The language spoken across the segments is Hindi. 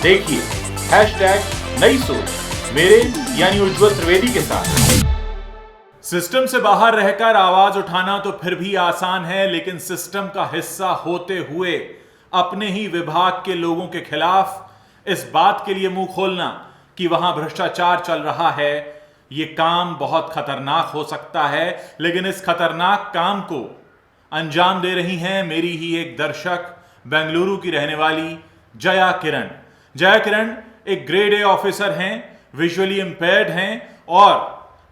देखिए #नई सोच मेरे यानी उज्जवल त्रिवेदी के साथ। सिस्टम से बाहर रहकर आवाज उठाना तो फिर भी आसान है, लेकिन सिस्टम का हिस्सा होते हुए अपने ही विभाग के लोगों के खिलाफ इस बात के लिए मुंह खोलना कि वहां भ्रष्टाचार चल रहा है, यह काम बहुत खतरनाक हो सकता है। लेकिन इस खतरनाक काम को अंजाम दे रही हैं मेरी ही एक दर्शक, बेंगलुरु की रहने वाली जया किरण। जया किरण एक ग्रेड ए ऑफिसर हैं, विजुअली इंपेयर्ड हैं और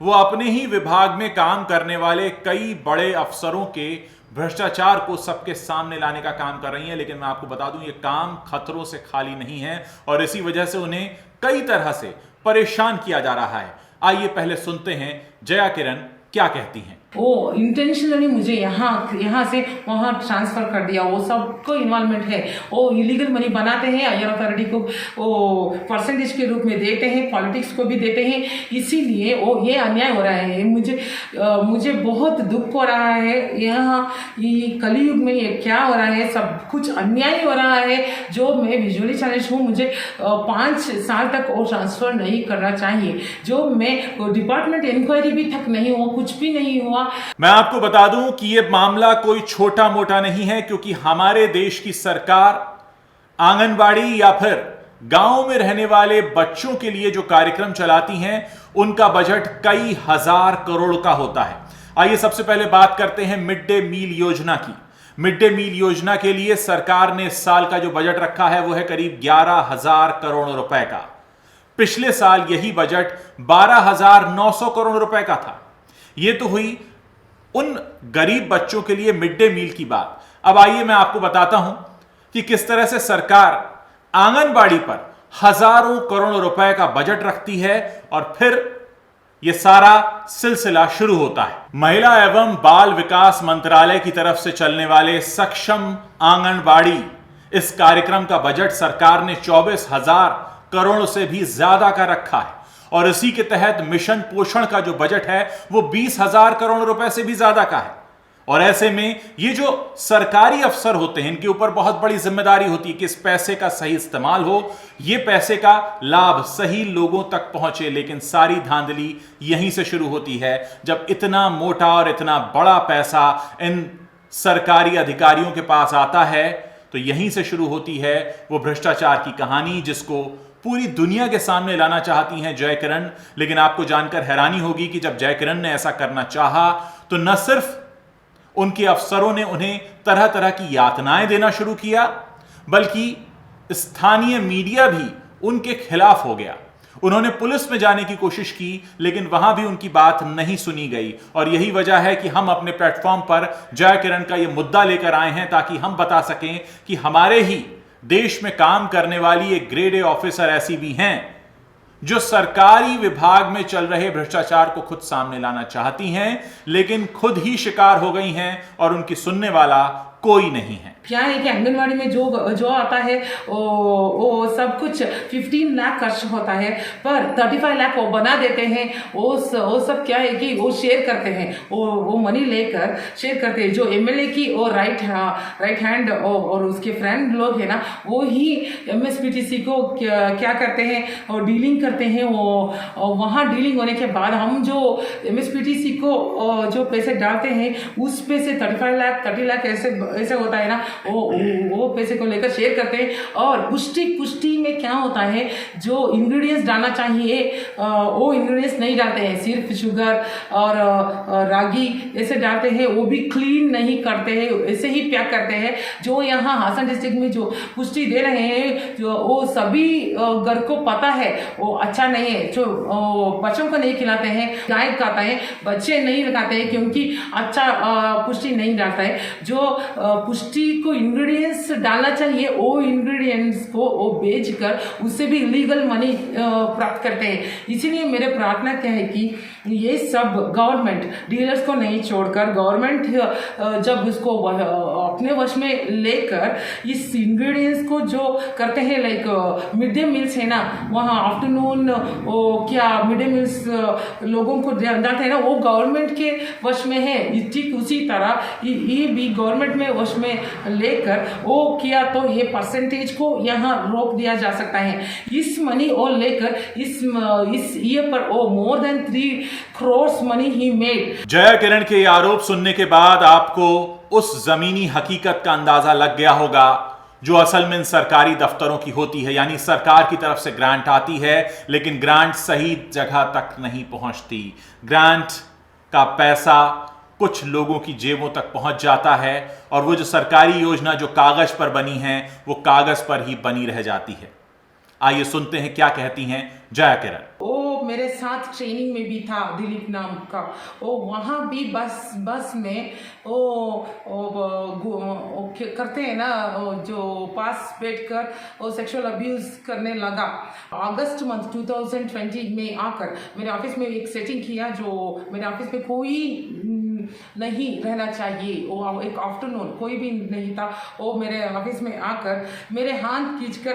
वो अपने ही विभाग में काम करने वाले कई बड़े अफसरों के भ्रष्टाचार को सबके सामने लाने का काम कर रही हैं। लेकिन मैं आपको बता दूं, ये काम खतरों से खाली नहीं है और इसी वजह से उन्हें कई तरह से परेशान किया जा रहा है। आइए पहले सुनते हैं जया किरण क्या कहती हैं। वो इंटेंशनली मुझे यहाँ से वहाँ ट्रांसफर कर दिया। वो सबको इन्वॉल्वमेंट है। वो इलीगल मनी बनाते हैं, हायर अथॉरिटी को वो परसेंटेज के रूप में देते हैं, पॉलिटिक्स को भी देते हैं। इसीलिए वो ये अन्याय हो रहा है। मुझे बहुत दुख हो रहा है। यहाँ ये कलयुग में ये क्या हो रहा है, सब कुछ अन्याय हो रहा है। जो मैं विजुअली चैलेंज हूँ, मुझे 5 साल तक वो ट्रांसफर नहीं करना चाहिए। जो मैं डिपार्टमेंट इंक्वायरी भी तक नहीं हुआ, कुछ भी नहीं हुआ। मैं आपको बता दूं कि यह मामला कोई छोटा मोटा नहीं है, क्योंकि हमारे देश की सरकार आंगनबाड़ी या फिर गांव में रहने वाले बच्चों के लिए जो कार्यक्रम चलाती हैं, उनका बजट कई हजार करोड़ का होता है। आइए सबसे पहले बात करते हैं मिड डे मील योजना की। मिड डे मील योजना के लिए सरकार ने इस साल का जो बजट रखा है वो है करीब 11,000 करोड़ रुपए का। पिछले साल यही बजट 12,900 करोड़ रुपए का था। यह तो हुई उन गरीब बच्चों के लिए मिड डे मील की बात। अब आइए मैं आपको बताता हूं कि किस तरह से सरकार आंगनबाड़ी पर हजारों करोड़ रुपए का बजट रखती है और फिर यह सारा सिलसिला शुरू होता है। महिला एवं बाल विकास मंत्रालय की तरफ से चलने वाले सक्षम आंगनबाड़ी इस कार्यक्रम का बजट सरकार ने 24,000 करोड़ से भी ज्यादा का रखा है और इसी के तहत मिशन पोषण का जो बजट है वो 20,000 करोड़ रुपए से भी ज्यादा का है। और ऐसे में ये जो सरकारी अफसर होते हैं, इनके ऊपर बहुत बड़ी जिम्मेदारी होती है कि इस पैसे का सही इस्तेमाल हो, ये पैसे का लाभ सही लोगों तक पहुंचे। लेकिन सारी धांधली यहीं से शुरू होती है, जब इतना मोटा और इतना बड़ा पैसा इन सरकारी अधिकारियों के पास आता है तो यहीं से शुरू होती है वो भ्रष्टाचार की कहानी, जिसको पूरी दुनिया के सामने लाना चाहती हैं जय किरण। लेकिन आपको जानकर हैरानी होगी कि जब जय किरण ने ऐसा करना चाहा तो न सिर्फ उनके अफसरों ने उन्हें तरह तरह की यातनाएं देना शुरू किया, बल्कि स्थानीय मीडिया भी उनके खिलाफ हो गया। उन्होंने पुलिस में जाने की कोशिश की, लेकिन वहां भी उनकी बात नहीं सुनी गई। और यही वजह है कि हम अपने प्लेटफॉर्म पर जय किरण का यह मुद्दा लेकर आए हैं, ताकि हम बता सकें कि हमारे ही देश में काम करने वाली एक ग्रेड ए ऑफिसर ऐसी भी हैं जो सरकारी विभाग में चल रहे भ्रष्टाचार को खुद सामने लाना चाहती हैं, लेकिन खुद ही शिकार हो गई हैं और उनकी सुनने वाला कोई नहीं है। क्या है कि आंगनबाड़ी में जो आता है वो सब कुछ 15 लाख खर्च होता है, पर 35 लाख वो बना देते हैं। वो सब क्या है कि वो शेयर करते हैं, वो मनी लेकर शेयर करते हैं। जो एमएलए की वो राइट हैंड और उसके फ्रेंड लोग हैं ना, वो ही एमएसपीटीसी को क्या करते हैं, और डीलिंग करते हैं। वो वहाँ डीलिंग होने के बाद हम जो एमएसपीटीसी को जो पैसे डालते हैं, उस पे से 35 लाख 30 लाख ऐसे होता है ना, वो पैसे को लेकर शेयर करते हैं। और पुष्टि में क्या होता है, जो इंग्रेडिएंट्स डालना चाहिए वो इंग्रेडिएंट्स नहीं डालते हैं, सिर्फ शुगर और रागी ऐसे डालते हैं। वो भी क्लीन नहीं करते हैं, ऐसे ही पैक करते हैं। जो यहाँ हासन डिस्ट्रिक्ट में जो पुष्टि दे रहे हैं, जो वो सभी घर को पता है वो अच्छा नहीं है। जो बच्चों को नहीं खिलाते हैं, गाय खाता है, बच्चे नहीं लगाते हैं, क्योंकि अच्छा पुष्टि नहीं डालता है। जो पुष्टि को इंग्रेडिएंट्स डालना चाहिए, वो इंग्रेडिएंट्स को वो बेचकर उससे भी इलीगल मनी प्राप्त करते हैं। इसीलिए मेरे प्रार्थना क्या है कि ये सब गवर्नमेंट डीलर्स को नहीं छोड़कर, गवर्नमेंट जब उसको अपने वश में लेकर इस इंग्रेडिएंट्स को जो करते हैं, लाइक मिड डे मील्स है ना, वहाँ आफ्टरनून क्या मिड डे मील्स लोगों को डालते हैं ना, वो गवर्नमेंट के वश में है। ठीक उसी तरह ये भी गवर्नमेंट में उसमें लेकर वो किया तो ये परसेंटेज को यहाँ रोक दिया जा सकता है। इस मनी वो लेकर इस ईयर पर वो more than 3 crores money he made. Jaya Kiran के ये आरोप सुनने के बाद आपको उस जमीनी हकीकत का अंदाजा लग गया होगा जो असल में इन सरकारी दफ्तरों की होती है, यानी सरकार की तरफ से ग्रांट आती है लेकिन ग्रांट सही जगह तक नहीं पहुंचती। ग्रांट का पैसा कुछ लोगों की जेबों तक पहुंच जाता है और वो जो सरकारी योजना जो कागज पर बनी है वो कागज पर ही बनी रह जाती है। आइए सुनते हैं क्या कहती हैं जया किरण। वो मेरे साथ ट्रेनिंग में भी था, दिलीप नाम का। वो वहाँ भी बस में वो करते हैं ना, जो पास बैठकर वो सेक्सुअल अब्यूज करने लगा। अगस्त मंथ 2020 में आकर मेरे ऑफिस में एक सेटिंग किया जो मेरे ऑफिस में कोई नहीं रहना चाहिए। वो एक आफ्टरनून कोई भी नहीं था। वो मेरे ऑफिस में आकर मेरे हाथ खींचकर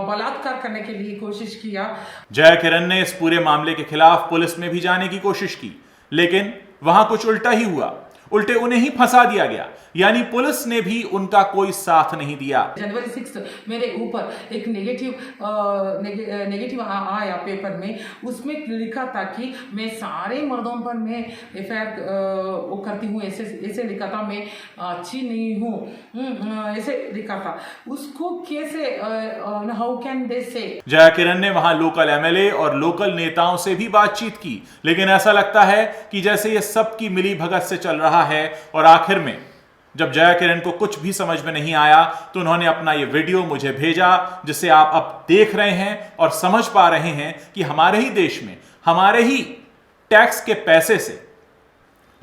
बलात्कार करने के लिए कोशिश किया। जया किरण ने इस पूरे मामले के खिलाफ पुलिस में भी जाने की कोशिश की लेकिन वहां कुछ उल्टा ही हुआ। उल्टे उन्हें ही फंसा दिया गया, यानी पुलिस ने भी उनका कोई साथ नहीं दिया। जनवरी 6 मेरे ऊपर एक नेगेटिव आया पेपर में। उसमें लिखा था कि मैं सारे मर्दों पर मैं एफआईआर वो करती हूँ, ऐसे लिखा था। मैं अच्छी नहीं हूँ, ऐसे लिखा था। उसको कैसे हाउ कैन दे से। जया किरण ने वहां लोकल एमएलए और लोकल नेताओं से भी बातचीत की लेकिन ऐसा लगता है कि जैसे ये सब की मिली भगत से चल रहा है और आखिर में जब जया किरण को कुछ भी समझ में नहीं आया तो उन्होंने अपना ये वीडियो मुझे भेजा जिसे आप अब देख रहे हैं और समझ पा रहे हैं कि हमारे ही देश में हमारे ही टैक्स के पैसे से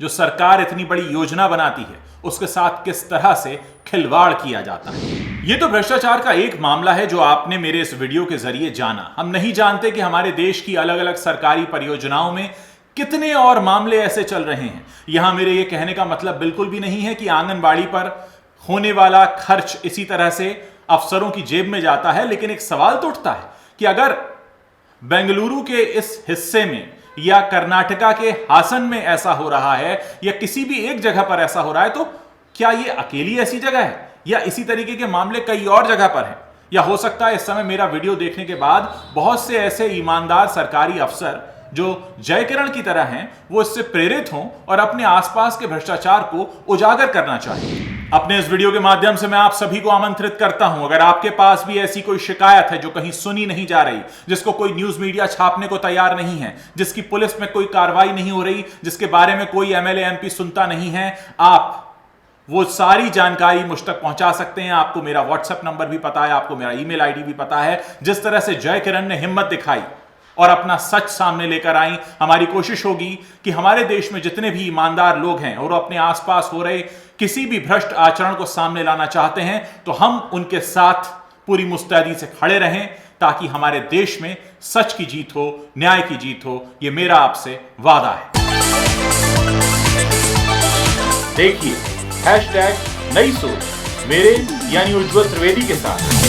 जो सरकार इतनी बड़ी योजना बनाती है उसके साथ किस तरह से खिलवाड़ किया जाता है। यह तो भ्रष्टाचार का एक मामला है जो आपने मेरे इस वीडियो के जरिए जाना। हम नहीं जानते कि हमारे देश की अलग अलग सरकारी परियोजनाओं में कितने और मामले ऐसे चल रहे हैं। यहां मेरे ये कहने का मतलब बिल्कुल भी नहीं है कि आंगनबाड़ी पर होने वाला खर्च इसी तरह से अफसरों की जेब में जाता है, लेकिन एक सवाल तो उठता है कि अगर बेंगलुरु के इस हिस्से में या कर्नाटका के हासन में ऐसा हो रहा है या किसी भी एक जगह पर ऐसा हो रहा है तो क्या ये अकेली ऐसी जगह है या इसी तरीके के मामले कई और जगह पर हैं? या हो सकता है इस समय मेरा वीडियो देखने के बाद बहुत से ऐसे ईमानदार सरकारी अफसर जो जय किरण की तरह हैं वो इससे प्रेरित हों और अपने आसपास के भ्रष्टाचार को उजागर करना चाहिए। अपने इस वीडियो के माध्यम से मैं आप सभी को आमंत्रित करता हूं, अगर आपके पास भी ऐसी कोई शिकायत है जो कहीं सुनी नहीं जा रही, जिसको कोई न्यूज मीडिया छापने को तैयार नहीं है, जिसकी पुलिस में कोई कार्रवाई नहीं हो रही, जिसके बारे में कोई एमएलए एमपी सुनता नहीं है, आप वो सारी जानकारी मुझ तक पहुंचा सकते हैं। आपको मेरा व्हाट्सएप नंबर भी पता है, आपको मेरा ईमेल आईडी भी पता है। जिस तरह से जय किरण ने हिम्मत दिखाई और अपना सच सामने लेकर आई, हमारी कोशिश होगी कि हमारे देश में जितने भी ईमानदार लोग हैं और अपने आसपास हो रहे किसी भी भ्रष्ट आचरण को सामने लाना चाहते हैं तो हम उनके साथ पूरी मुस्तैदी से खड़े रहें ताकि हमारे देश में सच की जीत हो, न्याय की जीत हो। यह मेरा आपसे वादा है। देखिए #नई सोच मेरे यानी उज्ज्वल त्रिवेदी के साथ।